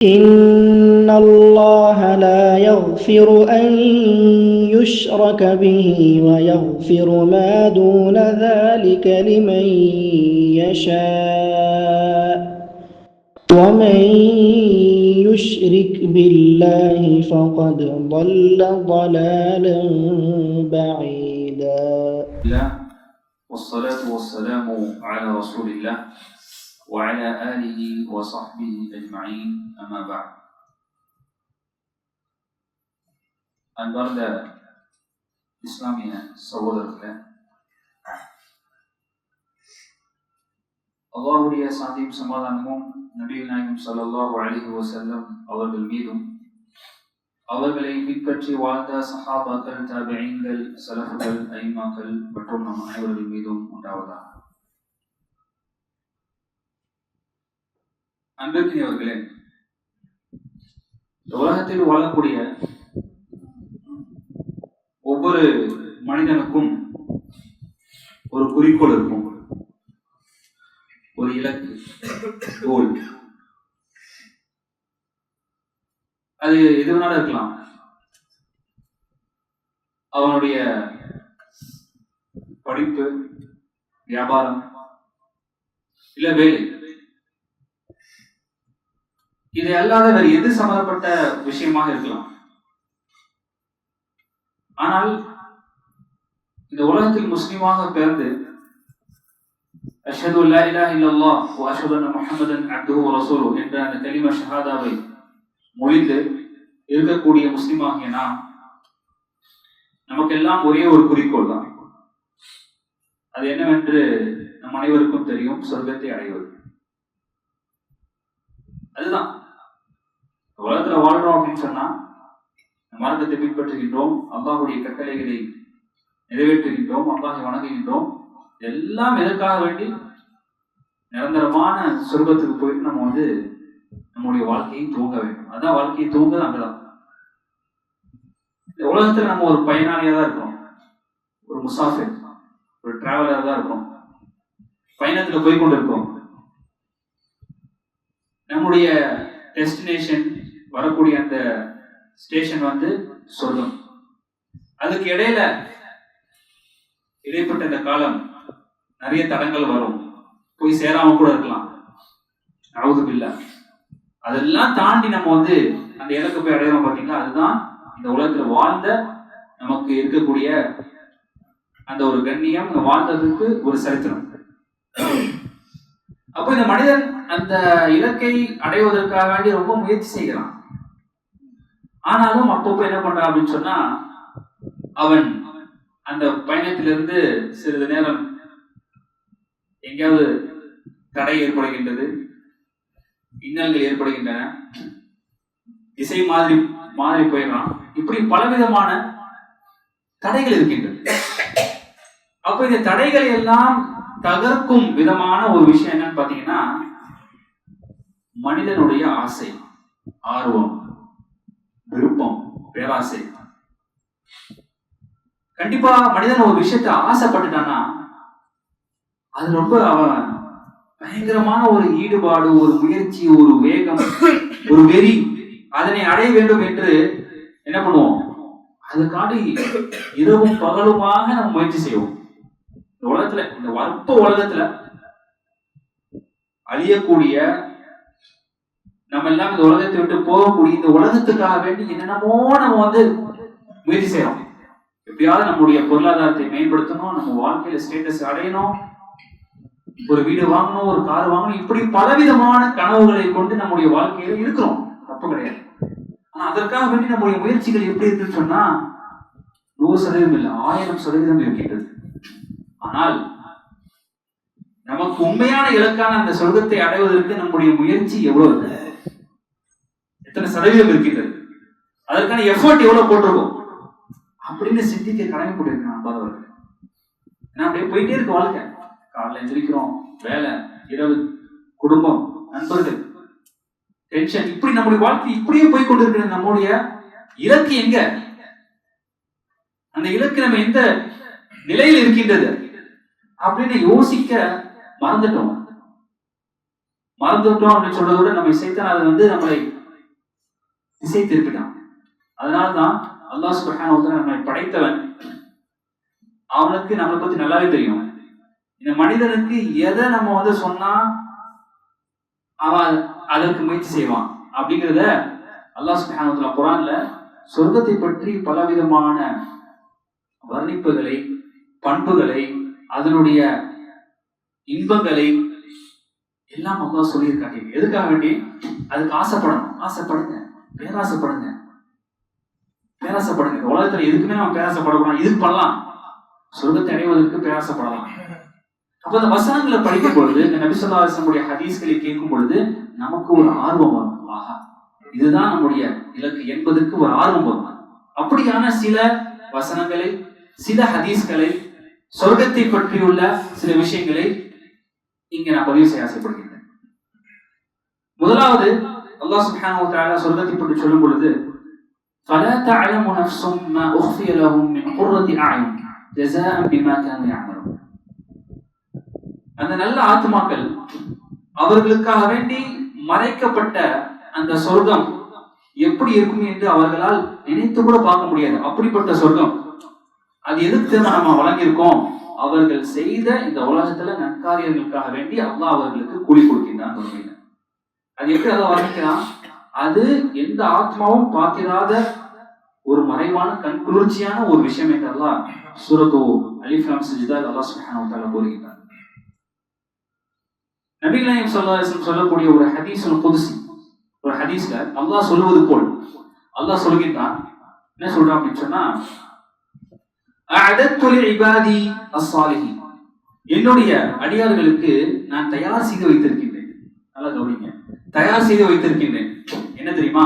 إن الله لا يغفر أن يشرك به ويغفر ما دون ذلك لمن يشاء ومن يشرك بالله فقد ضل ضلالا بعيدا. والصلاة والسلام على رسول الله وعلى آله وصحبه أجمعين. أما بعد. அன்பார்ந்த இஸ்லாமிய சகோதரர்களே, அல்லாஹ்வுடைய சாந்தியும் சமாதானமும் நபிகள் நாயகம் ஸல்லல்லாஹு அலைஹி வஸல்லம் அவர்கள் மீதும், அவர்களை பின்பற்றி வாழ்ந்த சஹாபாக்கள், தாபிஈன்கள், ஸலஃபுகள், ஐமாக்கள் மற்றும் நம் அனைவர்கள் மீதும் உண்டாவதாக. அன்பிற்கினியவர்களே, உலகத்தில் வாழக்கூடிய ஒவ்வொரு மனிதனுக்கும் ஒரு குறிக்கோள் இருக்கும், ஒரு இலக்கு, கோல். அது எது வேணாலும் இருக்கலாம். அவனுடைய படிப்பு, வியாபாரம், இல்ல வேலை, இதை அல்லாத வேறு எது சம்பந்தப்பட்ட விஷயமாக இருக்கலாம். ஆனால் இந்த உலகத்தில் முஸ்லிமாக பிறந்து அஷ்ஹது அல்லா இலாஹ இல்லல்லாஹ் வ அஷ்ஹது அன்ன முஹம்மதன் அப்துஹு வ ரசூலுஹு என்ற அந்த கலிமா ஷஹாதாவை மொழிந்து இருக்கக்கூடிய முஸ்லிமாகிய நாம், நமக்கெல்லாம் ஒரே ஒரு குறிக்கோள் தான். அது என்னவென்று நம் அனைவருக்கும் தெரியும், சொர்க்கத்தை அடைவது. அதுதான் உலகத்துல வாழ்றோம் அப்படின்னு சொன்னா, மார்க்கத்தை பின்பற்றுகின்றோம், அல்லாஹ்வுடைய கட்டளைகளை நிறைவேற்றுகின்றோம், அல்லாஹை வணங்குகின்றோம். எல்லாம் எதற்காக வேண்டி? நிரந்தரமான சொர்க்கத்துக்கு போயிட்டு நம்ம நம்முடைய வாழ்க்கையை தூங்க வேண்டும். அதான் வாழ்க்கையை தூங்குறது அங்கதான். இந்த உலகத்துல நம்ம ஒரு பயனாளியா தான் இருக்கோம், ஒரு முசாஃபிர், ஒரு டிராவலரா தான் இருக்கோம், பயணத்துல போய் கொண்டு இருக்கோம். நம்முடைய டெஸ்டினேஷன், வரக்கூடிய அந்த ஸ்டேஷன் சொர்க்கம். அதுக்கு இடைப்பட்ட இந்த காலம் நிறைய தடங்கள் வரும், போய் சேராம கூட இருக்கலாம். அவுது பில்லா. அதெல்லாம் தாண்டி நம்ம அந்த இலக்கு போய் அடையிறோம். பாத்தீங்களா, அதுதான் இந்த உலகத்துல வாழ்ந்த நமக்கு இருக்கக்கூடிய அந்த ஒரு கண்ணியம், வாழ்ந்ததுக்கு ஒரு சரித்திரம். அப்ப இந்த மனிதன் அந்த இலக்கை அடைவதற்காக வேண்டி ரொம்ப முயற்சி செய்கிறான். ஆனாலும் அப்பப்போ என்ன பண்றான் அப்படின்னு சொன்னா, அவன் அந்த பயணத்திலிருந்து சிறிது நேரம் எங்கேயாவது தடை ஏற்படுகின்றது, இன்னல்கள் ஏற்படுகின்றன, திசை மாறி போயிடறான். இப்படி பலவிதமான தடைகள் இருக்கின்றது. அப்ப இந்த தடைகளை எல்லாம் தகர்க்கும் விதமான ஒரு விஷயம் என்னன்னு பாத்தீங்கன்னா, மனிதனுடைய ஆசை, ஆர்வம், விருப்பம், பேராசை. கண்டிப்பா மனிதன் ஒரு விஷயத்தை ஆசைப்பட்டுட்டான்னா அது ரொம்ப அவன் பயங்கரமான ஒரு ஈடுபாடு, ஒரு முயற்சி, ஒரு வேகம், ஒரு வெறி, அதனை அடைய வேண்டும் என்று என்ன பண்ணுவோம்? அதுக்காண்டி இரவும் பகலுமாக நம்ம முயற்சி செய்வோம். இந்த உலகத்துல, இந்த வற்ப உலகத்துல அழியக்கூடிய, நம்ம எல்லாம் இந்த உலகத்தை விட்டு போகக்கூடிய இந்த உலகத்துக்காக வேண்டி என்னென்னமோ நம்ம முயற்சி செய்யறோம். எப்படியாவது நம்முடைய பொருளாதாரத்தை மேம்படுத்தணும், நம்ம வாழ்க்கையில ஸ்டேட்டஸ் அடையணும், ஒரு வீடு வாங்கணும், ஒரு கார் வாங்கணும், இப்படி பலவிதமான கனவுகளை கொண்டு நம்முடைய வாழ்க்கையில இருக்கிறோம். தப்பு கிடையாது. ஆனா அதற்காக வேண்டி நம்முடைய முயற்சிகள் எப்படி இருக்குன்னு சொன்னா 100% இல்லை, 1000% இருக்கின்றது. ஆனால் நமக்கு உண்மையான இலக்கான அந்த சொர்க்கத்தை அடைவதற்கு நம்முடைய முயற்சி எவ்வளவு இருக்கு, எத்தனை சதவீதம் இருக்கின்றது, அதற்கான எஃபர்ட் எவ்வளவு போட்டிருக்கோம் அப்படின்னு சிந்திக்க கடமைப்பட்டிருக்கேன். அன்பாதவர்கள், நான் அப்படியே போயிட்டே இருக்க வாழ்க்கை. காலைல எந்திரிக்கிறோம், வேலை, இரவு, குடும்பம், நண்பர்கள், டென்ஷன், இப்படி நம்முடைய வாழ்க்கை இப்படியே போய் கொண்டிருக்கிற நம்முடைய இலக்கு எங்க? அந்த இலக்கு நம்ம எந்த நிலையில் இருக்கின்றது அப்படின்னு யோசிக்க மறந்துட்டோம் அப்படின்னு சொல்றத விட நம்ம சைத்தான் அது நம்மளை திசை திருப்பிட்டான். அதனாலதான் அல்லாஹ் சுப்ஹானஹு வ தஆலா நம்மை படைத்தவன், அவனுக்கு நம்மளை பத்தி நல்லாவே தெரியும். இந்த மனிதனுக்கு எதை நம்ம சொன்னா அவன் அதற்கு முயற்சி செய்வான் அப்படிங்கிறத அல்லாஹ் சுப்ஹானஹு வ தஆலா குர்ஆன்ல சொர்க்கத்தை பற்றி பலவிதமான வர்ணிப்புகளை, பண்புகளை, அதனுடைய இன்பங்களை எல்லாம் அல்லாஹ் சொல்லியிருக்காங்க. எதுக்காக வேண்டி? அதுக்கு ஆசைப்படணும். ஆசைப்படுங்க, பேராசைப்படுங்க, பேராசைப்படுங்க. இந்த உலகத்துல எதுக்குமே நம்ம பேராசைப்படக்கூடாது. இதுக்கு பண்ணலாம், சொர்க்கத்தை அடைவதற்கு பேராசைப்படலாம். அப்ப அந்த வசனங்களை படிக்கும் பொழுது, இந்த நபி ஸல்லல்லாஹு அலைஹி வஸல்லம் ஹதீஸ்களை கேட்கும் பொழுது நமக்கு ஒரு ஆர்வம் வரும். ஆஹா, இதுதான் நம்முடைய இலக்கு என்பதற்கு ஒரு ஆர்வம் வரும். அப்படியான சில வசனங்களை, சில ஹதீஸ்களை, சொர்க்கத்தை பற்றியுள்ள சில விஷயங்களை இங்க நான் பதிவு செய்ய ஆசைப்படுகிறேன். முதலாவது, அல்லாஹ் சுப்ஹானஹு வ தஆலா சொர்க்கத்தை பற்றி சொல்லும் பொழுது, فَلَا تَعْلَمُ نَفْسٌ مَا أُخْفِيَ لَهُم مِّنْ قُرَّةِ أَعْيُنٍ جَزَاءً بِمَا كَانُوا يَعْمَلُونَ. அந்த நல்ல ஆத்மாக்கள், அவர்களுக்காக வேண்டி மறைக்கப்பட்ட அந்த சொர்க்கம் எப்படி இருக்கும் என்று அவர்களால் நினைத்து கூட பார்க்க முடியாது. அப்படிப்பட்ட சொர்க்கம். அது எதுக்கு நம்ம வழங்கியிருக்கோம்? அவர்கள் செய்த இந்த உலகத்துல நற்காரியங்களுக்காக வேண்டி அல்லாஹ் அவர்களுக்கு கூலி கொடுக்கின்றான். அது எப்படி அல்லாஹ் வர்ணிக்கிறான்? அது எந்த ஆத்மாவும் பார்த்திராத ஒரு மறைவான கண் குளிர்ச்சியான ஒரு விஷயம் என்று அல்லாஹ் சூரத்து அலிஃப் லாம் சஜ்தா அல்லாஹ் சுப்ஹானஹு வ தஆலா கூறுகிறார். நபிகள் நாயகம் ஸல்லல்லாஹு அலைஹி வஸல்லம் சொல்லக்கூடிய ஒரு ஹதீஸுல் குத்ஸி, ஒரு ஹதீஸ்ல அல்லாஹ் சொல்வது போல் அல்லாஹ் சொல்கின்றான். என்ன சொல்றான் அப்படின்னு சொன்னா, அஅதத்து லிஇபாதி அஸ்ஸாலிஹீன், என்னுடைய அடியார்களுக்கு நான் தயார் செய்து வைத்திருக்கின்றேன். நல்லா கவனிங்க, தயார் செய்து வைத்திருக்கின்றேன். என்ன தெரியுமா?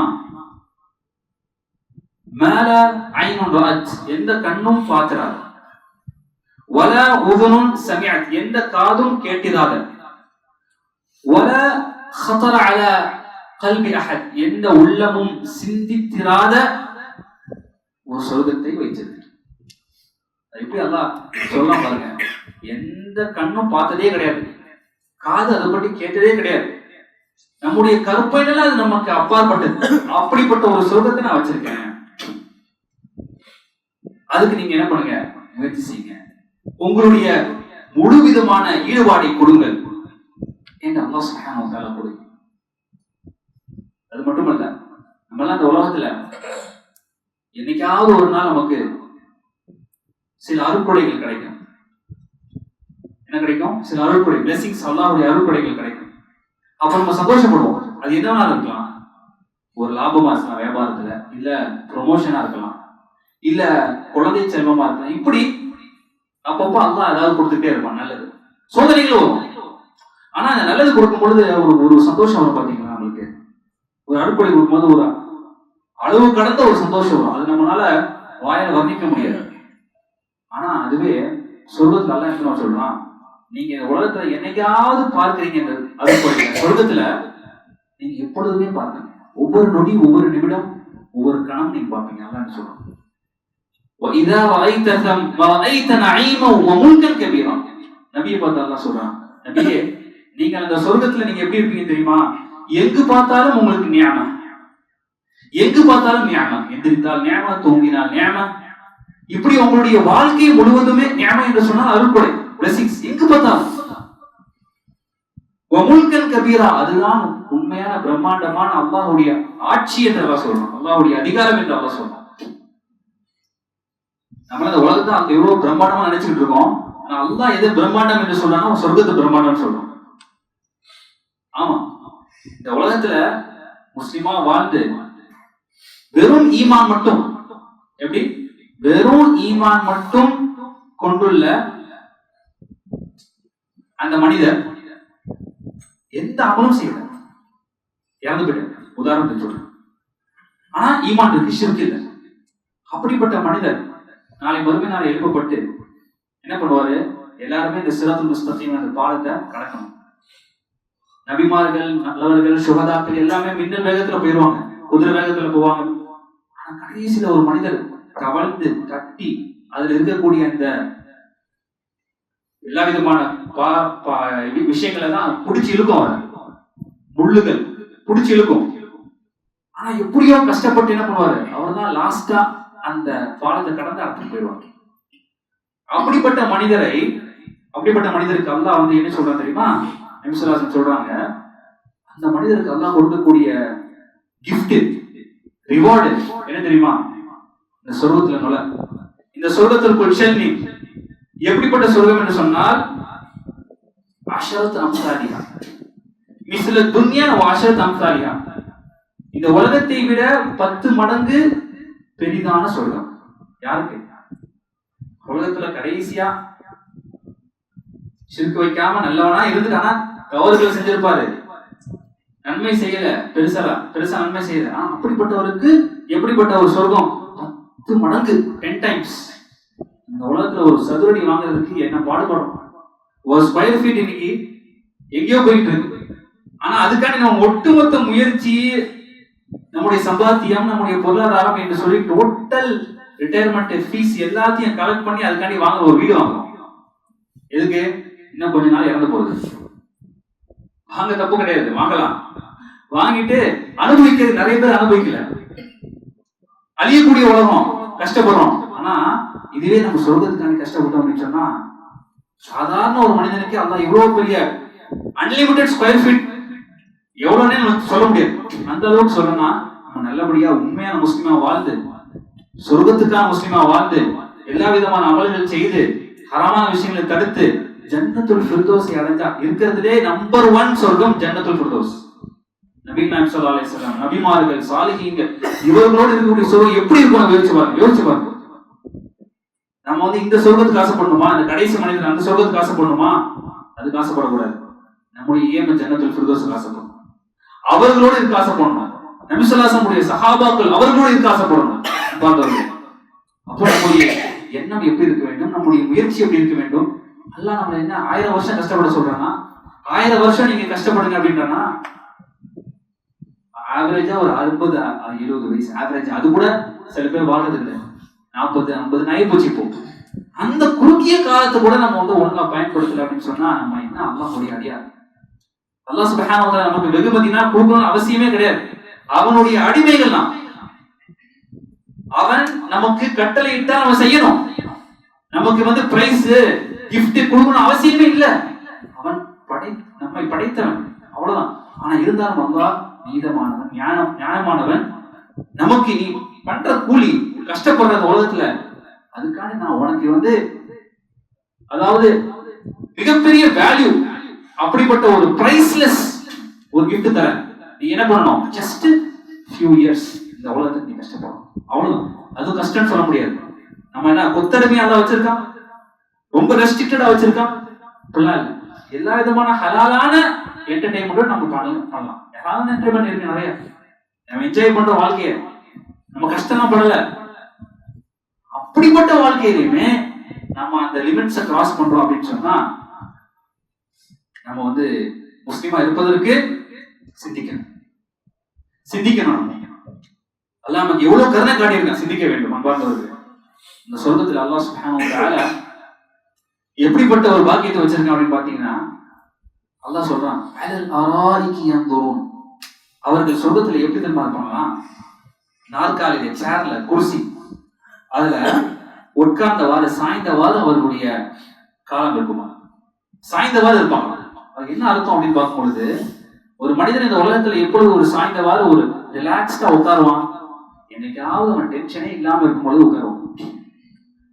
மால ஐனுன் ரஅத், எந்த கண்ணும் பார்த்திராத, வலா உதுனுன் சமிஅத், எந்த காதும் கேட்டிராத, வலா خطر على قلب احد, எந்த உள்ளமும் சிந்தித்திராத ஒரு சொர்க்கத்தை வைத்திருக்கிறார். எப்படி அல்லாஹ் சொல்லலாம் பாருங்க. எந்த கண்ணும் பார்த்ததே கிடையாது, காது அதை பற்றி கேட்டதே கிடையாது, நம்முடைய கற்பனையில அது நமக்கு அப்பாற்பட்டது. அப்படிப்பட்ட ஒரு சொர்க்கத்தை நான் வச்சிருக்கேன். அதுக்கு நீங்க என்ன பண்ணுங்க? முயற்சி செய்யுங்க, உங்களுடைய முழு விதமான ஈடுபாடை கொடுங்கள் என்று அல்லாஹ் சுப்ஹானஹு வ தஆலா கொடுங்க. அது மட்டுமல்ல, நம்மளாம் இந்த உலகத்துல என்னைக்காவது ஒரு நாள் நமக்கு சில அருட்கொடைகள் கிடைக்கும். என்ன கிடைக்கும்? சில அருட்கொடை, பிளெஸிங்ஸ், அல்லாஹ்வுடைய அருட்கொடைகள் கிடைக்கும். அப்ப நம்ம சந்தோஷப்படுவோம். அது என்னவா இருக்கலாம்? ஒரு லாபமா இருக்கலாம், வியாபாரத்துல, இல்ல ப்ரொமோஷனா இருக்கலாம், இல்ல குழந்தை செல்வமா இருக்கலாம். இப்படி அப்பப்போ அல்லாஹ் ஏதாவது கொடுத்துட்டே இருப்பான். நல்லது சோதனைகள் வரும். ஆனா அந்த நல்லது கொடுக்கும் பொழுது ஒரு சந்தோஷம் வரும். பாத்தீங்களா, நம்மளுக்கு ஒரு அருட்கொடை கொடுக்கும்போது ஒரு அளவு கடந்த ஒரு சந்தோஷம் வரும். அது நம்மளால வாயில வர்ணிக்க முடியாது. ஆனா அதுவே சொர்க்கத்துல நல்லா என்ன சொல்றான், நீங்க உலகத்துல என்னைக்காவது பார்க்கிறீங்க இந்த அருட்கொடை, சொர்க்கத்துல நீங்க எப்பொழுதுமே பார்ப்பீங்க. ஒவ்வொரு நொடி, ஒவ்வொரு நிமிடம், ஒவ்வொரு கணம் நீங்க பார்ப்பீங்க. அல்லாஹ் சொல்றான், وَإِذَا رَأَيْتَ ثَمَّ رَأَيْتَ نَعِيمًا وَمُلْكًا كَبِيرًا. நபியை பார்த்து அல்லாஹ் சொல்றான், நபியே நீங்க அந்த சொர்க்கத்துல நீங்க எப்படி இருப்பீங்க தெரியுமா? எங்கு பார்த்தாலும் உங்களுக்கு நியாம, எங்கு பார்த்தாலும் நியாம, எந்திரித்தால் நியாம, தூங்கினால் நியாம, இப்படி உங்களுடைய வாழ்க்கை முழுவதுமே நியாம என்று சொன்னால் அருள்கொடை, பிளெஸிங்ஸ், எங்கு பார்த்தாலும். வமுல்கன் கபீரா, அதுதான் உண்மையான பிரம்மாண்டமான அல்லாஹ்வுடைய ஆட்சி என்று அல்லாஹ் சொல்றான், அல்லாஹ்வுடைய அதிகாரம் என்று அல்லாஹ் சொல்றான். நம்ம இந்த உலகத்தை அங்க எவ்வளவு பிரம்மாண்டமா நினைச்சுட்டு இருக்கோம். ஆனா அல்லாஹ் எது பிரம்மாண்டம் என்று சொல்றானோ சொர்க்கத்தை பிரம்மாண்டம் சொல்றோம். ஆமா, இந்த உலகத்துல முஸ்லிமா வாழ்ந்து வெறும் ஈமான் மட்டும், எப்படி வெறும் ஈமான் மட்டும் கொண்டுள்ள அந்த மனிதர் எந்த அமலும் செய்யல, இறந்து போயிட்டார். உதாரணத்துக்கு சொல்றேன். ஆனா ஈமான் இருக்கு, ஷிர்க் இல்லை. அப்படிப்பட்ட மனிதர் நாளை மறுமை நாளை எழுப்பப்பட்டு என்ன பண்ணுவாரு? எல்லாருமே இந்த சிராத்துல் முஸ்தகீம் அந்த பாலத்தை கடக்கணும். நபிமார்கள், நல்லவர்கள், சுகதாக்கள் எல்லாமே மின்னல் வேகத்துல போயிடுவாங்க, குதிரை வேகத்துல போவாங்க. ஆனா கடைசியில ஒரு மனிதர் கவழ்ந்து தட்டி அதுல இருக்கக்கூடிய அந்த எல்லா விதமான விஷயங்களை தான் பிடிச்சி இழுக்கும். முள்ளுகள் பிடிச்சி இழுக்கும். ஆனா எப்படியோ கஷ்டப்பட்டு என்ன பண்ணுவாரு, அவர் தான் லாஸ்டா அந்த பாலத்தை கடந்து அர்த்தம் போயிடுவார். அப்படிப்பட்ட மனிதருக்கு அல்லாஹ் வந்து என்ன சொல்றான் தெரியுமா? நபி ஸல்லல்லாஹு அலைஹி வஸல்லம் சொல்றாங்க, அந்த மனிதருக்கு அல்லாஹ் கொடுக்கக்கூடிய கிஃப்ட், ரிவார்டு என்ன தெரியுமா? இந்த சொர்க்கத்துல நுழை. இந்த சொர்க்கத்திற்குள் செல்வி. எப்படிப்பட்ட சொர்க்கம் என்று சொன்னால், அஷரத் அம்சாலிஹா மிஸ்ல துன்யா வ அஷரத் அம்சாலிஹா, இந்த உலகத்தை விட 10 மடங்கு பெரிதான சொர்க்கம். யாருக்கு? உலகத்துல கடைசியா சிறுக்கு வைக்காம நல்லவனா இருந்துட்டு ஆனா தவறுகளை செஞ்சிருப்பாரு, நன்மை செய்யல, பெருசா நன்மை செய்யல, அப்படிப்பட்டவருக்கு எப்படிப்பட்ட ஒரு சொர்க்கம்? 10 மடங்கு, 10 டைம்ஸ். இந்த உலகத்துல ஒரு சதுரடி வாங்குறதுக்கு என்ன பாடுபடும்? ஒரு ஸ்கொயர் ஃபீட் இன்னைக்கு எங்கேயோ போயிட்டு இருக்கு. ஆனா அதுக்காண்டி நம்ம ஒட்டுமொத்த முயற்சி, நம்முடைய சம்பாத்தியம், நம்முடைய பொருளாதாரம் என்று சொல்லி டோட்டல் ரிட்டையர்மெண்ட் ஃபீஸ் எல்லாத்தையும் கலெக்ட் பண்ணி அதுக்காண்டி வாங்க ஒரு வீடு வாங்குறோம். எதுக்கு? இன்னும் கொஞ்ச நாள் இறந்து போகுது. வாங்க, தப்பு கிடையாது, வாங்கலாம். வாங்கிட்டு அனுபவிக்கிறது நிறைய பேர் அனுபவிக்கல. அழியக்கூடிய உலகம், கஷ்டப்படுறோம். ஆனா இதுவே நம்ம சொர்க்கத்துக்காண்டி கஷ்டப்பட்டோம் அப்படின்னு சொன்னா, சாதாரண ஒரு மனிதனுக்கு அல்லாஹ் இவ்வளவு பெரிய அன்லிமிட்டெட் ஸ்கொயர் ஃபீட் எவ்வளவுனே நமக்கு சொல்ல முடியாது. அந்த அளவுக்கு சொல்லணும்னா, நம்ம நல்லபடியா உண்மையான முஸ்லிமா வாழ்ந்து, சொர்க்கத்துக்கான முஸ்லிமா வாழ்ந்து, எல்லா விதமான அமல்கள் செய்து, ஹராமான விஷயங்களை தடுத்து ஜன்னத்துல் ஃபிர்தௌஸை அடைஞ்சா இருக்கிறதுலே நம்பர் 1 சொர்க்கம் ஜன்னத்துல் ஃபிர்தௌஸ். நபி நாயகம் ஸல்லல்லாஹு அலைஹி வஸல்லம், நபிமார்கள், சாலிஹீன்கள், இவர்களோடு இருக்கக்கூடிய சொர்க்கம் எப்படி இருக்கும் யோசிச்சு பாருங்க. நம்ம வந்து இந்த சொர்க்கத்துக்கு ஆசைப்படணுமா? இந்த கடைசி மனிதன் அந்த சொர்க்கத்துக்கு ஆசைப்படணுமா? அதுக்கு ஆசைப்படக்கூடாது. நம்முடைய ஏம ஜன்னத்துல் ஃபிர்தௌஸ்க்கு ஆசைப்படணும். அவர்களோடு இருக்க ஆசைப்படணும். நபி ஸல்லல்லாஹு அலைஹி வஸல்லம் சஹாபாக்கள் அவர்களோடு இருக்க ஆசைப்படணும். அப்போ நம்முடைய எண்ணம் எப்படி இருக்க வேண்டும்? நம்முடைய முயற்சி எப்படி இருக்க வேண்டும்? அல்லாஹ் நம்ம என்ன 1000 வருஷம் கஷ்டப்பட சொல்றானா? 1000 வருஷம் நீங்க கஷ்டப்படுங்க அப்படின்றானா? ஆவரேஜா ஒரு 60-70 வயசு ஆவரேஜ். அது கூட சில பேர் வாழ்றது இல்லை. 40-50 நாய் போச்சு. இப்போ அந்த குறுகிய காலத்தை கூட நம்ம வந்து ஒழுங்கா பயன்படுத்தல அப்படின்னு சொன்னா நம்ம என்ன அல்லாஹ்வுடைய அடியார்? அல்லாஹ் சுப்ஹானஹு வ தஆலா நமக்கு வெகுமதினா கொடுக்கணும்னு அவசியமே கிடையாது. அவனுடைய அடிமைகள் தான். அவன் நமக்கு கட்டளையிட்டா நம்ம செய்யணும். நமக்கு வந்து பிரைஸ் கிஃப்ட் கொடுக்கணும் அவசியமே இல்லை. அவன் நம்மை படைத்தவன், அவ்வளவுதான். ஆனா இருந்தாலும் அல்லாஹ் நீதமானவன், நியாயமானவன். நமக்கு நீ பண்ற கூலி, கஷ்டப்படுற உலகத்துல, அதுக்காக நான் உனக்கு வந்து அதாவது மிகப்பெரிய வேல்யூ, அப்படிப்பட்ட ஒரு பிரைஸ்லெஸ் ஒரு கிஃப்ட் தர. நீ என்ன பண்ணணும்? ஜஸ்ட் ஃபியூ இயர்ஸ் இந்த உலகத்துக்கு நீ கஷ்டப்படணும், அவ்வளவுதான். அது கஷ்டம்னு சொல்ல முடியாது. நம்ம என்ன கொத்தடிமையா தான் வச்சிருக்கான், ரொம்ப ரெஸ்ட்ரிக்டடா வச்சிருக்கான்? அப்படிலாம் இல்லை. எல்லா விதமான ஹலாலான என்டர்டைன்மெண்ட்டும் நம்ம பண்ணலாம். ஹலாலான என்டர்டைன்மெண்ட் இருக்கு நிறைய. நம்ம என்ஜாய் பண்ற வாழ்க்கைய, நம்ம கஷ்டம் படல. அப்படிப்பட்ட வாழ்க்கையிலுமே நம்ம அந்த லிமிட்ஸை கிராஸ் பண்றோம் அப்படின்னு சொன்னா நம்ம வந்து முஸ்லிமா இருப்பதற்கு சிந்திக்கணும். அல்லாஹ் நமக்கு எவ்வளவு கருணை காட்டியிருக்கான், சிந்திக்க வேண்டும். அன்பார்ந்தவர்கள், இந்த சொர்க்கத்தில் அல்லாஹ் சுப்ஹானஹு வ தஆலா எப்படிப்பட்ட ஒரு பாக்கியத்தை வச்சிருக்கான் அப்படின்னு பாத்தீங்கன்னா, அல்லாஹ் சொல்றான், அலல் அராரிகி யன்துரூன். அவர்கள் சொர்க்கத்துல எப்படி தெரியுமா இருப்பாங்களா? நாற்காலியில, சேர்ல, குர்சி, அதுல உட்கார்ந்தவாறு சாய்ந்தவாறு அவர்களுடைய காலம் இருக்குமா, சாய்ந்தவாறு இருப்பாங்க. அது என்ன அர்த்தம் அப்படின்னு பார்க்கும் பொழுது, ஒரு மனிதன் இந்த உலகத்துல எப்பொழுது ஒரு சாய்ந்தவாறு ஒரு ரிலாக்ஸ்டா உட்காருவான்? என்னைக்காவது அவன் டென்ஷனே இல்லாம இருக்கும்பொழுது உட்காருவான்.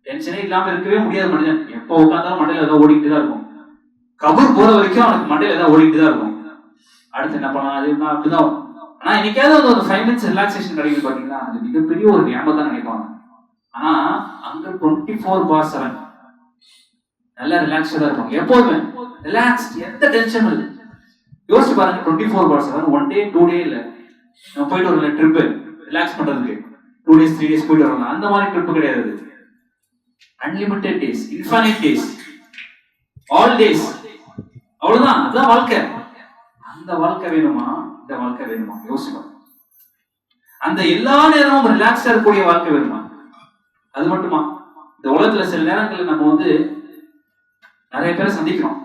டென்ஷனே இல்லாம இருக்கவே முடியாது மனிதன். எப்போ உட்கார்ந்தாலும் மண்டையில ஏதாவது ஓடிக்கிட்டு தான் இருக்கும். கபூர் போற வரைக்கும் அவனுக்கு மண்டையில ஏதாவது ஓடிக்கிட்டு தான் இருக்கும். அடுத்து என்ன பண்ணலாம், அது என்ன, அப்படிதான். ஆனா என்னைக்காவது ஒரு 5 minutes ரிலாக்ஸேஷன் கிடைக்குது பாத்தீங்கன்னா, அது மிகப்பெரிய ஒரு ஞாபகம் நினைப்பாங்க. ஆனா அங்க 24/7 நல்லா ரிலாக்ஸ்டா இருப்பாங்க. எப்போதுமே ரிலாக்ஸ், எந்த டென்ஷனும் இல்லை. யோசிச்சு பாருங்க, 24/7 1 day 2 day இல்ல. நம்ம போயிட்டு வரல ட்ரிப் ரிலாக்ஸ் பண்றதுக்கு 2 days 3 days போயிட்டு வரலாம். அந்த மாதிரி ட்ரிப் கிடையாது. Unlimited days, infinite days, all days, அவ்வளவுதான். அதுதான் வாழ்க்கை. அந்த வாழ்க்கை வேணுமா, இந்த வாழ்க்கை வேணுமா? யோசிப்பா. அந்த எல்லா நேரமும் ரிலாக்ஸா இருக்கக்கூடிய வாழ்க்கை வேணுமா? அது மட்டுமா? இந்த உலகத்துல சில நேரங்கள்ல நம்ம வந்து நிறைய பேரை சந்திக்கும்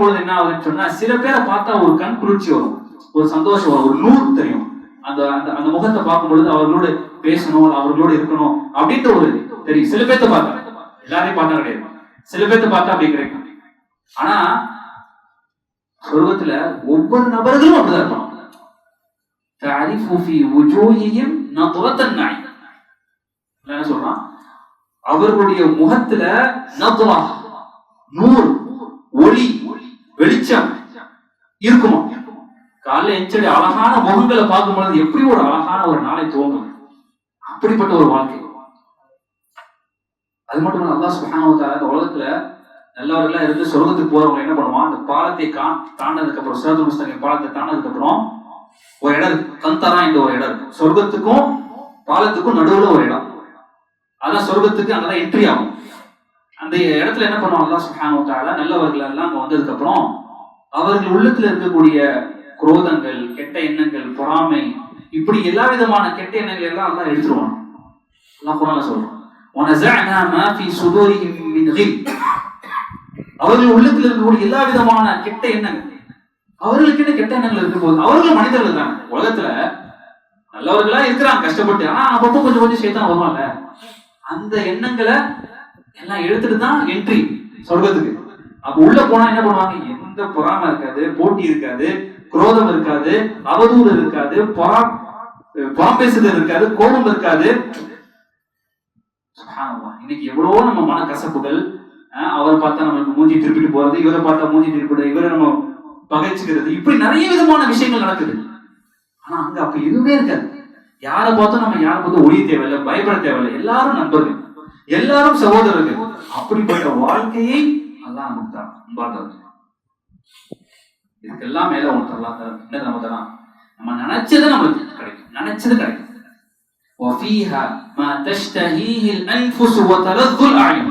பொழுது என்ன ஆகுதுன்னு சொன்னா, சில பேரை பார்த்தா ஒரு கண் குளிர்ச்சி வரும், ஒரு சந்தோஷம் வரும், ஒரு நூறு தெரியும். அந்த அந்த அந்த முகத்தை பார்க்கும் பொழுது அவர்களோடு பேசணும், அவர்களோடு இருக்கணும் அப்படின்ற ஒரு தெரியும். சில பேர்த்த பார்த்தா, எல்லாரையும் பார்த்தா கிடையாது, சில பேர்த்த பார்த்தா அப்படி கிடைக்கும். ஆனா சொர்க்கத்துல ஒவ்வொரு நபர்களும் அப்படிதான் இருப்பாங்க. என்ன சொல்றான், அவர்களுடைய முகத்துல நத்வா, நூர், ஒளி, வெளிச்சம் இருக்குமா. காலைல எஞ்சடி அழகான முகங்களை பார்க்கும் பொழுது எப்படி ஒரு அழகான ஒரு நாளை துவங்கும். அப்படிப்பட்ட ஒரு வாழ்க்கை. அது மட்டும் இல்ல, அல்லாஹ் சுப்ஹானஹு வ தஆலா இந்த உலகத்துல நல்லவர்களா இருந்து சொர்க்கத்துக்கு போறவங்க என்ன பண்ணுவான், அந்த பாலத்தை தாண்டதுக்கு அப்புறம், சிராத்துல் முஸ்தகீம் பாலத்தை தாண்டதுக்கு அப்புறம் ஒரு இடம் இருக்கு, கந்தரா என்ற ஒரு இடம் இருக்கு. சொர்க்கத்துக்கும் பாலத்துக்கும் நடுவுல ஒரு இடம், அதான் சொர்க்கத்துக்கு அங்கதான் என்ட்ரி ஆகும். அந்த இடத்துல என்ன பண்ணுவாங்க அல்லாஹ் சுப்ஹானஹு வ தஆலா, நல்லவர்கள் எல்லாம் அங்க வந்ததுக்கு அப்புறம் அவர்கள் உள்ளத்துல இருக்கக்கூடிய குரோதங்கள், கெட்ட எண்ணங்கள், பொறாமை, இப்படி எல்லா விதமான கெட்ட எண்ணங்கள் எல்லாம் அல்லாஹ் எடுத்துருவான். அல்லாஹ் குர்ஆன்ல சொல்றான், وَنَزَعْنَا مَا فِي صُدُورِهِم مِّنْ غِلٍّ. அவர்கள் உள்ளத்துல இருக்கக்கூடிய எல்லா விதமான கெட்ட எண்ணங்கள், அவர்களுக்கு என்ன கெட்ட எண்ணங்கள் இருக்கும் போது, அவர்கள் மனிதர்கள் தான். உலகத்துல நல்லவர்களா இருக்கிறாங்க கஷ்டப்பட்டு, ஆனா அப்பப்போ கொஞ்சம் கொஞ்சம் சைத்தான் வருவாங்க. அந்த எண்ணங்களை எல்லாம் எடுத்துட்டு தான் என்ட்ரி சொர்க்கத்துக்கு. அப்ப உள்ள போனா என்ன பண்ணுவாங்க, எந்த பொறாமை இருக்காது, போட்டி இருக்காது, குரோதம் இருக்காது, அவதூறு இருக்காது, புறம் பேசுதல் இருக்காது, கோபம் இருக்காது. இன்னைக்கு எவ்வளவோ நம்ம மன கசப்புகள், அவரை பார்த்தா நம்மளுக்கு மூஞ்சி திருப்பிட்டு போறது, இவரை பார்த்தா மூஞ்சி திருப்பிட்டு, இவரை நம்ம பகைச்சுக்கிறது, இப்படி நிறைய விதமான விஷயங்கள் நடக்குது. ஆனா அங்க அப்ப எதுவுமே இருக்காது. யாரை பார்த்தோம் நம்ம யாரை பார்த்தும் ஒளி தேவையில்லை, பயப்பட தேவையில்லை, எல்லாரும் நண்பர்கள், எல்லாரும் சகோதரர்கள். அப்படிப்பட்ட வாழ்க்கையை அல்லாஹ் நமக்கு தரான். இதுக்கெல்லாம் மேல ஒன்று தரலாம். என்ன நம்ம தரான், நம்ம நினைச்சது நம்மளுக்கு கிடைக்கும், நினைச்சது கிடைக்கும். وَفِيهَا مَا تَشْتَهِيهِ الْأَنفُسُ وَتَلَذُّ الْأَعْيُنُ.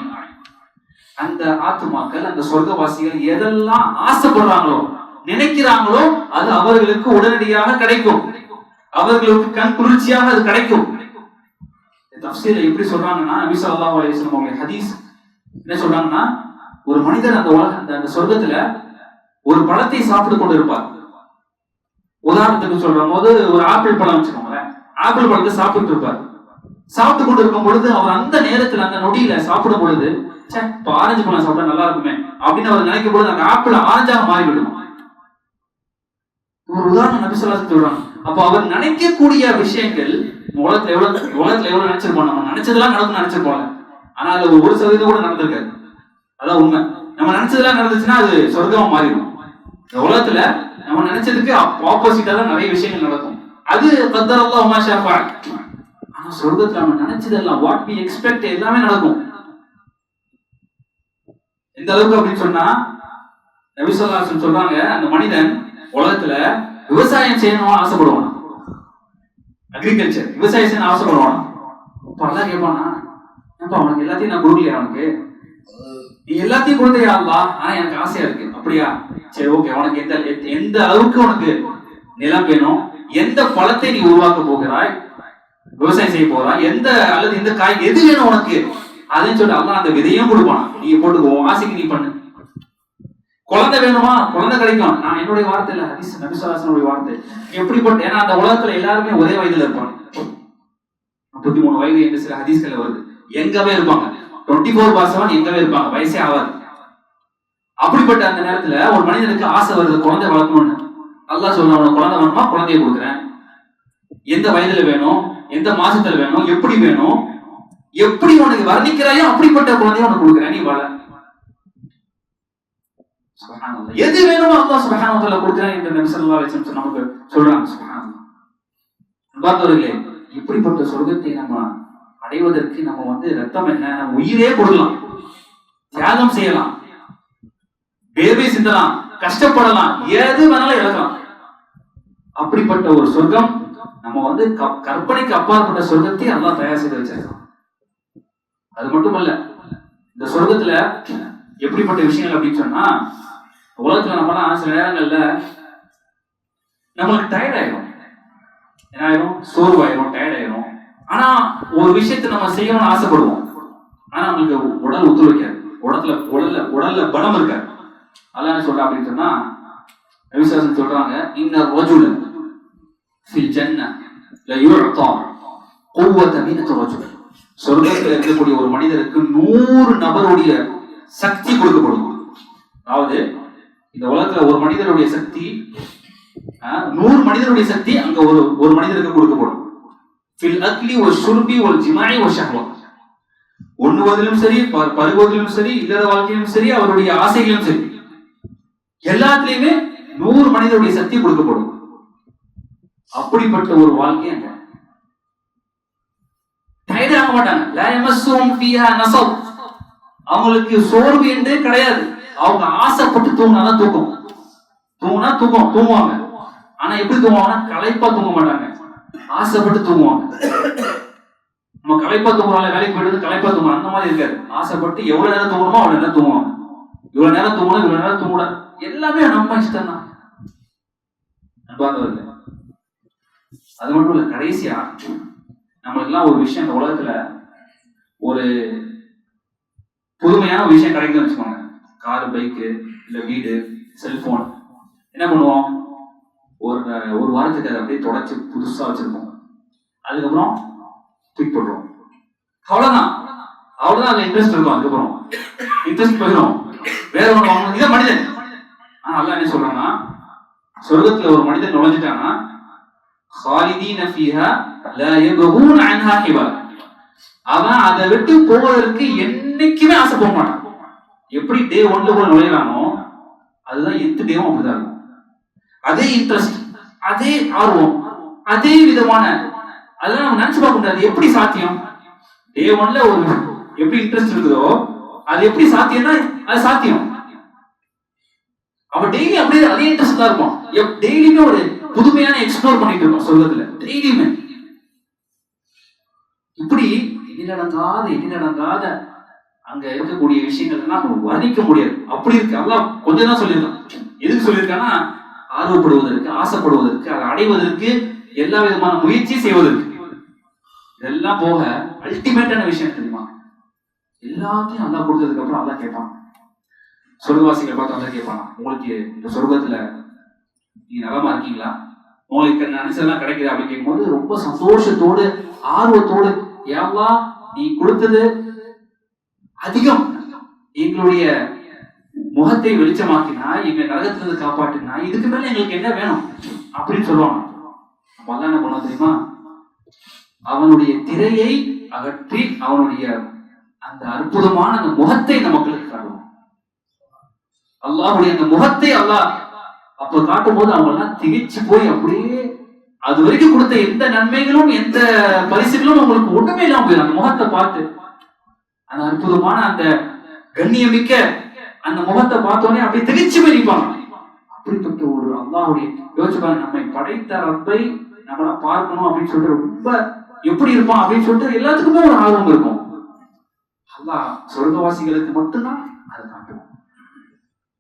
அந்த ஆத்துமாக்கள், அந்த சொர்க்கவாசிகள் எதெல்லாம் ஆசைப்படுறாங்களோ, நினைக்கிறாங்களோ, அது அவர்களுக்கு உடனடியாக கிடைக்கும். அவர்களுக்கு கண் குளிர்ச்சியாக அது கிடைக்கும். தஃப்சீர்ல எப்படி சொல்றாங்கன்னா, நபி ஸல்லல்லாஹு அலைஹி வஸல்லம் அவங்க ஹதீஸ் என்ன சொல்றாங்கன்னா, ஒரு மனிதர் அந்த சொர்க்கத்துல ஒரு பழத்தை சாப்பிட்டு கொண்டு இருப்பார். உதாரணத்துக்கு சொல்ற போது ஒரு ஆப்பிள் பழம் வச்சுக்கோங்களேன், ஆப்பிள் பழத்தை சாப்பிட்டு இருப்பார். சாப்பிட்டு கொண்டு இருக்கும் பொழுது அவர் அந்த நேரத்துல, அந்த நொடியில சாப்பிடும் பொழுது, ஆரஞ்சு பழம் சாப்பிட்டா நல்லா இருக்குமே அப்படின்னு அவர் நினைக்கும் பொழுது அந்த ஆப்பிள் ஆரஞ்சாக மாறிவிடும். ஒரு உதாரணம் நபி ஸல்லல்லாஹு அலைஹி வஸல்லம் சொல்றாங்க. அப்ப அவர் நினைக்கக்கூடிய விஷயங்கள் உலகத்துல எவ்வளவு நினைச்சிருப்போம், நம்ம நினைச்சதெல்லாம் நடக்கும் நினைச்சிருப்போம், ஆனா அதுல 1% கூட நடந்திருக்காது. அதான் உண்மை. நம்ம நினைச்சதெல்லாம் நடந்துச்சுன்னா அது சொர்க்கமா மாறிடும். இந்த உலகத்துல நம்ம நினைச்சதுக்கு ஆப்போசிட்டா தான் நிறைய விஷயங்கள் நடக்கும். அது கத்தரல்லாஹு மா ஷா ஃபஅல். ஆனா சொர்க்கத்துல நம்ம நினைச்சதெல்லாம், வாட் வி எக்ஸ்பெக்ட், எல்லாமே நடக்கும். எந்த அளவுக்கு அப்படின்னு சொன்னா, நபி ஸல்லல்லாஹு அலைஹி வஸல்லம் சொல்றாங்க, அந்த மனிதன் உலகத்துல விவசாயம் செய்யணும்னு ஆசைப்படுவான், அக்ரிகல்ச்சர் விவசாயம் செய்யணும் ஆசைப்படுவான். அல்லாஹ் கேட்பானா, ஏன்பா அவனுக்கு எல்லாத்தையும் நான் கொடுக்கலையா, அவனுக்கு நீ எல்லாத்தையும் கொடுத்தே அல்லாஹ், ஆனா எனக்கு ஆசையா இருக்கு. அப்படியா, சரி ஓகே, உனக்கு எந்த அளவுக்கு உனக்கு நிலம் வேணும், எந்த பழத்தை நீ உருவாக்க போகிறாய், விவசாயம் செய்ய போறாய், அல்லது எந்த காய் எது வேணும் உனக்கு, அதையும் சொல்லி அல்லாஹ் அந்த விதையும் கொடுப்பான். நீ போட்டுக்கோ, ஆசைக்கு நீ பண்ணு. குழந்தை வேணுமா, குழந்தை கிடைக்கும். நான் என்னுடைய வார்த்தை இல்ல, ஹதீஸ் நபி ஸல்லல்லாஹு அலைஹி வஸல்லம் வார்த்தை. எப்படிப்பட்ட, ஏன்னா அந்த உலகத்துல எல்லாருமே ஒரே வயதுல இருப்பாங்க. 33 வயது என்று சில ஹதீஸ்கள் வருது. எங்கவே இருப்பாங்க, 24/7 எங்கவே இருப்பாங்க, வயசே ஆகாது. அப்படிப்பட்ட அந்த நேரத்துல ஒரு மனிதனுக்கு ஆசை வருது, குழந்தை வளர்க்கணும்னு. அல்லாஹ் சொல்றான், உனக்கு குழந்தை வேணுமா, குழந்தைய கொடுக்குறேன். எந்த வயதுல வேணும், எந்த மாசத்துல வேணும், எப்படி வேணும், எப்படி உனக்கு வர்ணிக்கிறாயோ அப்படிப்பட்ட குழந்தைய உனக்கு கொடுக்குறேன், நீ வள. சுப்ஹானல்லாஹ். எது வேணுமோ அல்லாஹ் சுப்ஹானஹு வ தஆலா கொடுக்குறான் என்று நபி ஸல்லல்லாஹு அலைஹி வஸல்லம் நமக்கு சொல்றாங்க. சுப்ஹானல்லாஹ். அன்பார்ந்தவர்களே, இப்படிப்பட்ட சொர்க்கத்தை நம்ம அடைவதற்கு நம்ம ரத்தம் என்ன, நம்ம உயிரே கொடுக்கலாம், தியாகம் செய்யலாம், வேர்வை சிந்தலாம், கஷ்டப்படலாம், எது வேணாலும் இழக்கலாம். அப்படிப்பட்ட ஒரு சொர்க்கம் நம்ம கற்பனைக்கு அப்பாற்பட்ட சொர்க்கத்தை அல்லாஹ் தயார் செய்து வச்சிருக்கான். அது மட்டுமல்ல, இந்த சொர்க்கத்துல எப்படிப்பட்ட விஷயங்கள் அப்படின்னு சொன்னா, உலகத்துல நம்மலாம் சில நேரங்கள்ல நம்மளுக்கு டயர்ட் ஆயிடும், என்ன ஆயிரும், சோர்வாயிரும், டயர்ட் ஆயிரும். ஆனா ஒரு விஷயத்தை நம்ம செய்யணும்னு ஆசைப்படுவோம், ஆனா நம்மளுக்கு உடல் ஒத்துழைக்காது, உடல்ல பலம் இருக்காது. அல்லாஹ் சொல்றா அப்படின்னு சொன்னா, நபி ஸல்லல்லாஹு அலைஹி வஸல்லம் சொல்றாங்க, இன்ன ரஜுல ஃபில் ஜன்னah லயுஅதா குவத மினத் ரஜுல். சொர்க்கத்தில் இருக்கக்கூடிய ஒரு மனிதருக்கு 100 நபருடைய சக்தி கொடுக்கப்படும். அதாவது இந்த உலகத்துல ஒரு மனிதனுடைய சக்தி 100 மனிதனுடைய சக்தி அங்க ஒரு மனிதருக்கு கொடுக்கப்படும். ஃபில் அக்லி வ ஷுர்பி வல் ஜிமாஇ வ ஷஹ்வா. உண்ணுவதிலும் சரி, பருகுவதிலும் சரி, இல்லற வாழ்க்கையிலும் சரி, அவருடைய ஆசைகளிலும் சரி, எல்லாத்திலையுமே 100 மனிதனுடைய சக்தி கொடுக்கப்படும். அப்படிப்பட்ட ஒரு வாழ்க்கை அங்க டயர்ட் ஆக மாட்டாங்க. லா யமஸ்ஸுஹும் ஃபீஹா நஸப். அவங்களுக்கு சோர்வு என்றே கிடையாது. அவங்க ஆசைப்பட்டு தூங்கினாதான் தூங்குவாங்க. ஆனா எப்படி தூங்குவாங்கன்னா களைப்பா தூங்க மாட்டாங்க, ஆசைப்பட்டு தூங்குவாங்க. நம்ம களைப்பா தூங்குறாங்க, வேலைக்கு போயிட்டு களைப்பா தூங்குவோம், அந்த மாதிரி இருக்காது. ஆசைப்பட்டு எவ்வளவு நேரம் தூங்கணுமோ அவ்வளவு நேரம் தூங்குவாங்க. இவ்வளவு நேரம் தூங்கணும், இவ்வளவு நேரம் தூங்கக்கூடாது, எல்லாமே நம்ம இஷ்டம் தான். அன்பார்ந்தவர்களே, அது மட்டும் இல்ல, கடைசியா நம்மளுக்கு எல்லாம் ஒரு விஷயம் இந்த உலகத்துல ஒரு புதுமையான ஒரு விஷயம் கிடைக்குதுன்னு வச்சுக்கோங்க. காரு, பைக்கு, இல்ல வீடு, செல்போன். என்ன பண்ணுவோம், ஒரு வாரத்துக்கு அதை அப்படியே தொடச்சு புதுசா வச்சிருப்போம். அதுக்கப்புறம் தூக்கி போடுறோம். அவ்வளவுதான் அதுல இன்ட்ரெஸ்ட் இருக்கும். அதுக்கப்புறம் இன்ட்ரெஸ்ட் போயிடும், வேற ஒண்ணு வாங்கணும். இதான் மனிதன். ஆனா அல்லாஹ் என்ன சொல்றான்னா, சொர்க்கத்துல ஒரு மனிதன் நுழைஞ்சிட்டானா خالدين فيها لا يبغون عنها حولا. அவன் அதை விட்டு போவதற்கு என்னைக்குமே ஆசைப்பட மாட்டான். எப்படி டே 1ல போய் நுழையறானோ அதுதான் எந்த டேவும் அப்படிதான் இருக்கும். அதே இன்ட்ரெஸ்ட், அதே ஆர்வம், அதே விதமான, அதெல்லாம் நம்ம நினைச்சு பார்க்க முடியாது. எப்படி சாத்தியம்? டே 1ல ஒரு எப்படி இன்ட்ரெஸ்ட் இருக்குதோ அது எப்படி சாத்தியம்னா அது சாத்தியம். அவன் டெய்லி அப்படியே அதே இன்ட்ரெஸ்ட் தான் இருப்பான். டெய்லியுமே ஒரு புதுமையான எக்ஸ்ப்ளோர் பண்ணிட்டு இருக்கோம் சொர்க்கத்துல, டெய்லியுமே. இப்படி இனிநடங்காத அங்க இருக்கக்கூடிய விஷயங்கள் எல்லாம் நம்ம வர்ணிக்க முடியாது. அப்படி இருக்கு. அல்லாஹ் கொஞ்சம் தான் சொல்லியிருக்கான். எதுக்கு சொல்லியிருக்கான்னா, ஆர்வப்படுவதற்கு, ஆசைப்படுவதற்கு, அதை அடைவதற்கு, எல்லா விதமான முயற்சி செய்வதற்கு. இதெல்லாம் போக அல்டிமேட்டான விஷயம் தெரியுமா, எல்லாத்தையும் அல்லாஹ் கொடுத்ததுக்கு அப்புறம் அல்லாஹ் கேட்பான். சொர்க்கவாசிகளை பார்த்து அல்லாஹ் கேட்பான், உங்களுக்கு இந்த சொர்க்கத்துல நீங்க நலமா இருக்கீங்களா, உங்களுக்கு நினைச்சதெல்லாம் கிடைக்குது அப்படின்னு கேட்கும்போது ரொம்ப சந்தோஷத்தோடு ஆர்வத்தோடு, யா அல்லாஹ் நீ கொடுத்தது அதிகம், எங்களுடைய முகத்தை வெளிச்சமாக்கினா, எங்க நரகத்திலிருந்து காப்பாற்றினா, இதுக்கு மேல எங்களுக்கு என்ன வேணும் அப்படின்னு சொல்லுவாங்க. அல்லாஹ் என்ன பண்ணுவோம் தெரியுமா, அவனுடைய திரையை அகற்றி அவனுடைய அந்த அற்புதமான அந்த முகத்தை அந்த மக்களுக்கு காட்டுவோம். அல்லாஹ்வுடைய அந்த முகத்தை அல்லாஹ் அப்ப காட்டும் போது அவங்க எல்லாம் திகைச்சு போய் அப்படியே அது வரைக்கும் கொடுத்த எந்த நன்மைகளும் எந்த பரிசுகளும் அவங்களுக்கு ஒண்ணுமே இல்லாம போயிடும். அந்த முகத்தை பார்த்து, அந்த அற்புதமான அந்த கண்ணியமிக்க அந்த முகத்தை பார்த்தோன்னே அப்படியே திகைச்சு போய் நிற்பாங்க. அப்படிப்பட்ட ஒரு அல்லாஹ்வுடைய யோசிச்சு பாருங்க, நம்மை படைத்த ரப்பை நம்மள பார்க்கணும் அப்படின்னு சொல்லிட்டு ரொம்ப எப்படி இருப்பான் அப்படின்னு சொல்லிட்டு எல்லாத்துக்குமே ஒரு ஆர்வம் இருக்கும். அல்லாஹ் சொர்க்கவாசிகளுக்கு மட்டும்தான் அதை காட்டுவோம்,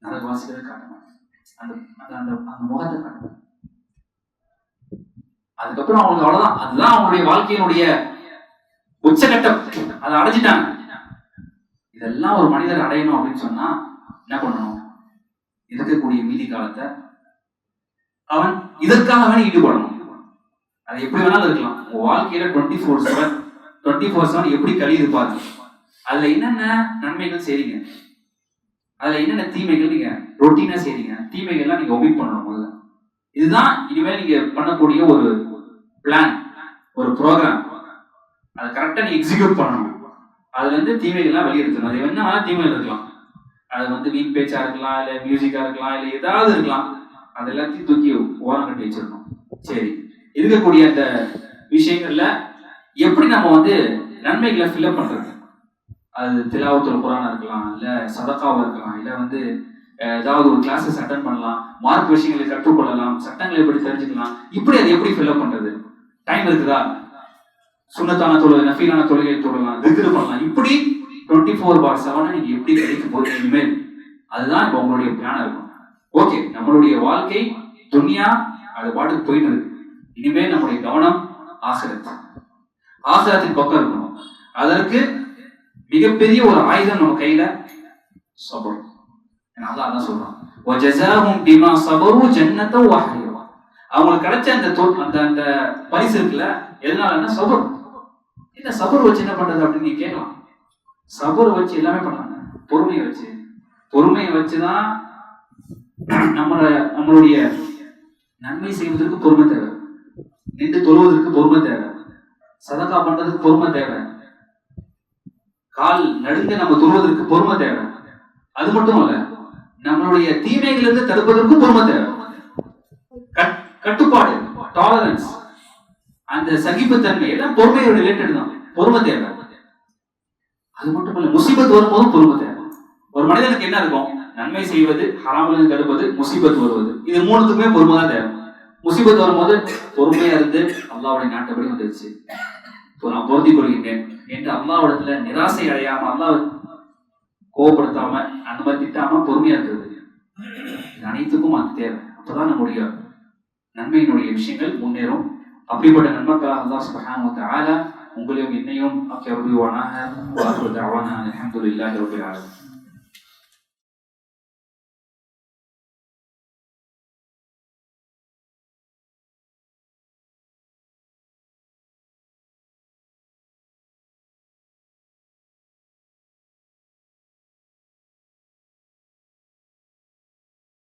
நரகவாசிகளுக்கு காட்டுவோம். அந்த முகத்தை காட்டுவோம். அதுக்கப்புறம் அவங்களுக்கு அவ்வளவுதான், அதுதான் அவங்களுடைய வாழ்க்கையினுடைய உச்சகட்டம், அதை அடைஞ்சிட்டாங்க. இதெல்லாம் ஒரு மனிதர் அடையணும் அப்படின்னு சொன்னா என்ன பண்ணணும், இருக்கக்கூடிய மீதி காலத்தை அவன் இதற்காக ஈடுபடணும். அது எப்படி வேணாலும் இருக்கலாம். உங்க வாழ்க்கையில 24/7 எப்படி கழியுது பாருங்க. அதுல என்னென்ன நன்மைகள் செய்றீங்க, அதுல என்னென்ன தீமைகள் நீங்க ரொட்டீனா செய்றீங்க, தீமைகள்லாம் நீங்க ஒமிட் பண்ணணும். முதல்ல இதுதான் இனிமேல் நீங்க பண்ணக்கூடிய ஒரு பிளான், ஒரு ப்ரோக்ராம். அதை கரெக்டா நீங்க எக்ஸிக்யூட் பண்ணணும். அதுல இருந்து தீமைகள்லாம் வெளியெடுக்கணும். அது என்ன வேணா தீமைகள் இருக்கலாம், அது வீண் பேச்சா இருக்கலாம், இல்ல மியூசிக்கா இருக்கலாம், இல்ல ஏதாவது இருக்கலாம். அது எல்லாத்தையும் தூக்கி ஓரம் கட்டி வச்சிருக்கணும். சரி, இருக்கக்கூடிய அந்த விஷயங்கள்ல எப்படி நம்ம நன்மைகளை ஃபில்அப் பண்றது, அது திலாவத்துல் குர்ஆனா இருக்கலாம், இல்ல சதகாவா இருக்கலாம், இல்ல ஏதாவது ஒரு கிளாஸஸ் அட்டெண்ட் பண்ணலாம், மார்க் விஷயங்களை கற்றுக்கொள்ளலாம், சட்டங்களை எப்படி தெரிஞ்சுக்கலாம். இப்படி அதை எப்படி ஃபில்அப் பண்றது, டைம் இருக்குதா, சுன்னத்தான தொழுகை, நஃபீலான தொழுகை தொழலாம், திக்ர் பண்ணலாம். இப்படி 24/7 நீங்க எப்படி கிடைக்க போறீங்க இனிமேல், அதுதான் இப்ப உங்களுடைய பிளான் இருக்கும். ஓகே, நம்மளுடைய வாழ்க்கை துன்யா அது பாட்டுக்கு போயிட்டு இருக்கு. இனிமேல் நம்முடைய கவனம் ஆகிரத்தின் பக்கம் இருக்கணும். அதற்கு மிகப்பெரிய ஒரு ஆயுதம் நம்ம கையில சபர். அல்லாஹ் அதான் சொல்றான், வஜஸாஹும் பிமா ஸபரு ஜன்னத்தன் வ ஹரீரா. அவங்களுக்கு கிடைச்ச அந்த அந்த பரிசு இருக்குல்ல, எதனாலன்னா சபர். என்ன சபர் வச்சு என்ன பண்றது அப்படின்னு நீங்க கேட்கலாம். சபர் வச்சு எல்லாமே பண்ணாங்க. பொறுமையை வச்சுதான் நம்மளுடைய நன்மை செய்வதற்கு பொறுமை தேவை, நின்று தொழுவதற்கு பொறுமை தேவை, சதகா பண்றதுக்கு பொறுமை தேவை, கால் நடுங்க நம்ம தொழுவதற்கு பொறுமை தேவை. அது மட்டும் இல்ல, நம்மளுடைய தீமைகளிலிருந்து தடுப்பதற்கும் பொறுமை தேவை. கட்டுப்பாடு, டாலரன்ஸ், அந்த சகிப்புத்தன்மை எல்லாம் பொறுமையோட ரிலேட்டட் தான். பொறுமை தேவை. அது மட்டும் இல்ல, முசீபத் வரும்போதும் பொறுமை தேவை. ஒரு மனிதனுக்கு என்ன இருக்கும்? நன்மை செய்வது, ஹராமிலிருந்து தடுப்பது, முசீபத் வருவது. இது மூணுத்துக்குமே பொறுமை தான் தேவை. முசீபத் வரும்போது பொறுமையா இருந்து அல்லாஹ்வுடைய நாட்டப்படி வந்துருச்சு, நான் பொருந்திக் கொள்கின்றேன் என்று அல்லாஹ்விடத்துல நிராசை அடையாம, அல்லாஹ் கோபப்படுத்தாம, அந்த மாதிரி திட்டாம பொறுமையா இருக்கிறது. இது அனைத்துக்கும் அது தேவை. அப்பதான் நம்முடைய நன்மையினுடைய விஷயங்கள் முன்னேறும். அப்படிப்பட்ட நன்மக்களாக அல்லாஹ் சுப்ஹானஹு வ தஆலா உங்களையும் என்னையும் ஆக்கி அருள்வானாக. வ ஆகிரு தஅவானா அல்ஹம்துலில்லாஹி ரப்பில் ஆலமீன்.